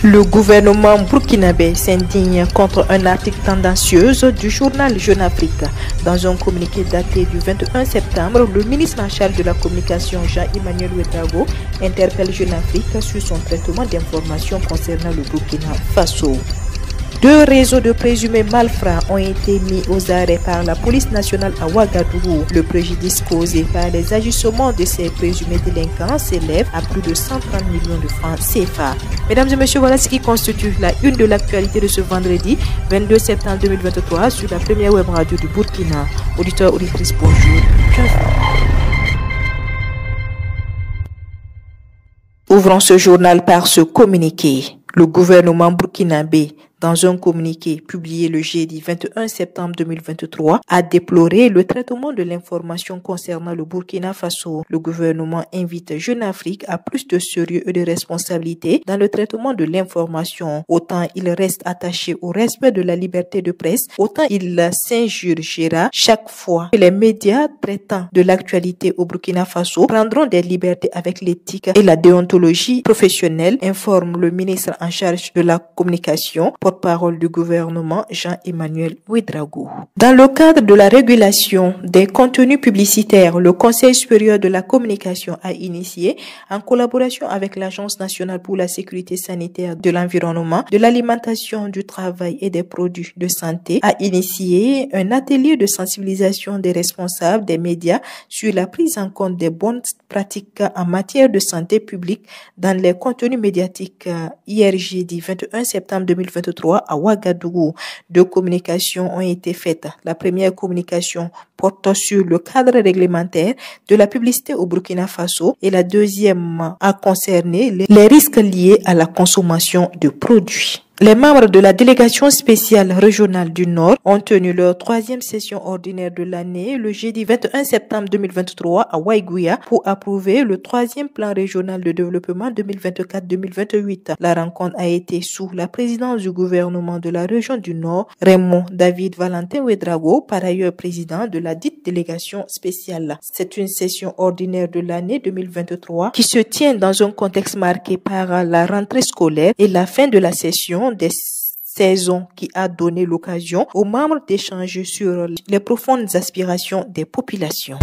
Le gouvernement burkinabé s'indigne contre un article tendancieux du journal Jeune Afrique. Dans un communiqué daté du 21 septembre, le ministre en charge de la communication Jean-Emmanuel Ouedraogo interpelle Jeune Afrique sur son traitement d'informations concernant le Burkina Faso. Deux réseaux de présumés malfrats ont été mis aux arrêts par la police nationale à Ouagadougou. Le préjudice causé par les agissements de ces présumés délinquants s'élève à plus de 130 millions de francs CFA. Mesdames et messieurs, voilà ce qui constitue la une de l'actualité de ce vendredi 22 septembre 2023 sur la première web radio du Burkina. Auditeurs, auditrices, bonjour. Ouvrons ce journal par ce communiqué. Le gouvernement burkinabé, dans un communiqué publié le jeudi 21 septembre 2023, a déploré le traitement de l'information concernant le Burkina Faso. Le gouvernement invite Jeune Afrique à plus de sérieux et de responsabilité dans le traitement de l'information. Autant il reste attaché au respect de la liberté de presse, autant il s'injurgera chaque fois que les médias traitant de l'actualité au Burkina Faso prendront des libertés avec l'éthique et la déontologie professionnelle, informe le ministre en charge de la communication, porte-parole du gouvernement Jean-Emmanuel Ouedraogo. Dans le cadre de la régulation des contenus publicitaires, le Conseil supérieur de la communication a initié, en collaboration avec l'Agence nationale pour la sécurité sanitaire de l'environnement, de l'alimentation, du travail et des produits de santé, a initié un atelier de sensibilisation des responsables des médias sur la prise en compte des bonnes pratiques en matière de santé publique dans les contenus médiatiques. Hier jeudi 21 septembre 2023 à Ouagadougou, deux communications ont été faites. La première communication porte sur le cadre réglementaire de la publicité au Burkina Faso et la deuxième a concerné les risques liés à la consommation de produits. Les membres de la délégation spéciale régionale du Nord ont tenu leur troisième session ordinaire de l'année le jeudi 21 septembre 2023 à Waiguia pour approuver le troisième plan régional de développement 2024-2028. La rencontre a été sous la présidence du gouvernement de la région du Nord, Raymond David Valentin Ouedraogo, par ailleurs président de la dite délégation spéciale. C'est une session ordinaire de l'année 2023 qui se tient dans un contexte marqué par la rentrée scolaire et la fin de la session des saisons qui a donné l'occasion aux membres d'échanger sur les profondes aspirations des populations.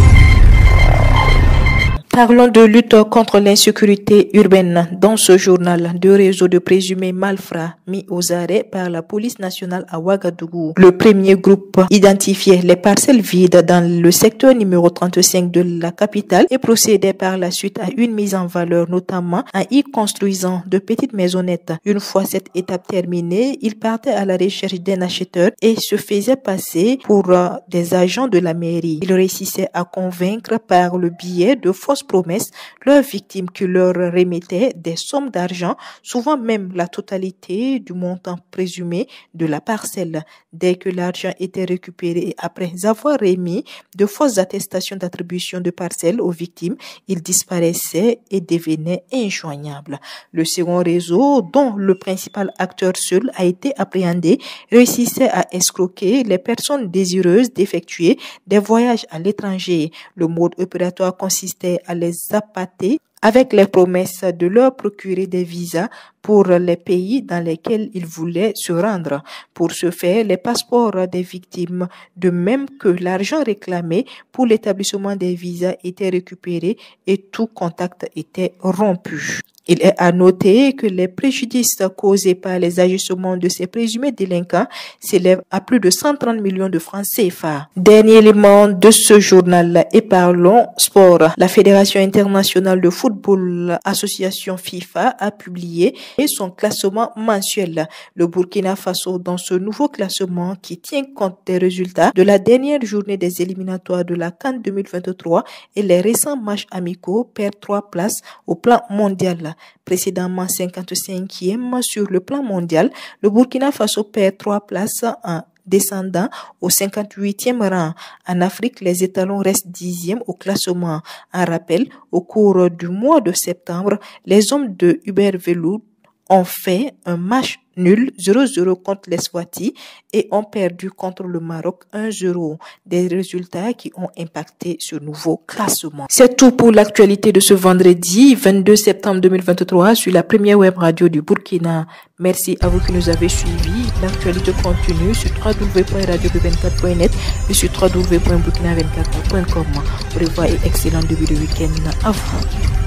Parlons de lutte contre l'insécurité urbaine. Dans ce journal, deux réseaux de présumés malfrats mis aux arrêts par la police nationale à Ouagadougou. Le premier groupe identifiait les parcelles vides dans le secteur numéro 35 de la capitale et procédait par la suite à une mise en valeur, notamment en y construisant de petites maisonnettes. Une fois cette étape terminée, ils partaient à la recherche d'un acheteur et se faisaient passer pour des agents de la mairie. Ils réussissaient à convaincre par le biais de fausses promesses leurs victimes qui leur remettaient des sommes d'argent, souvent même la totalité du montant présumé de la parcelle. Dès que l'argent était récupéré après avoir remis de fausses attestations d'attribution de parcelles aux victimes, il disparaissait et devenait injoignable. Le second réseau, dont le principal acteur seul a été appréhendé, réussissait à escroquer les personnes désireuses d'effectuer des voyages à l'étranger. Le mode opératoire consistait à les appâter avec les promesses de leur procurer des visas pour les pays dans lesquels ils voulaient se rendre. Pour ce faire, les passeports des victimes, de même que l'argent réclamé pour l'établissement des visas, étaient récupérés et tout contact était rompu. Il est à noter que les préjudices causés par les agissements de ces présumés délinquants s'élèvent à plus de 130 millions de francs CFA. Dernier élément de ce journal et parlons sport. La Fédération internationale de football, association FIFA, a publié son classement mensuel. Le Burkina Faso, dans ce nouveau classement qui tient compte des résultats de la dernière journée des éliminatoires de la CAN 2023 et les récents matchs amicaux, perd 3 places au plan mondial. Précédemment 55e sur le plan mondial, le Burkina Faso perd 3 places en descendant au 58e rang. En Afrique, les étalons restent 10e au classement. En rappel, au cours du mois de septembre, les hommes de Hubert Velou ont fait un match nul 0-0 contre l'Eswatini et ont perdu contre le Maroc 1-0. Des résultats qui ont impacté ce nouveau classement. C'est tout pour l'actualité de ce vendredi 22 septembre 2023 sur la première web radio du Burkina. Merci à vous qui nous avez suivis. L'actualité continue sur www.radio24.net et sur www.burkina24.com. Au revoir et excellent début de week-end à vous.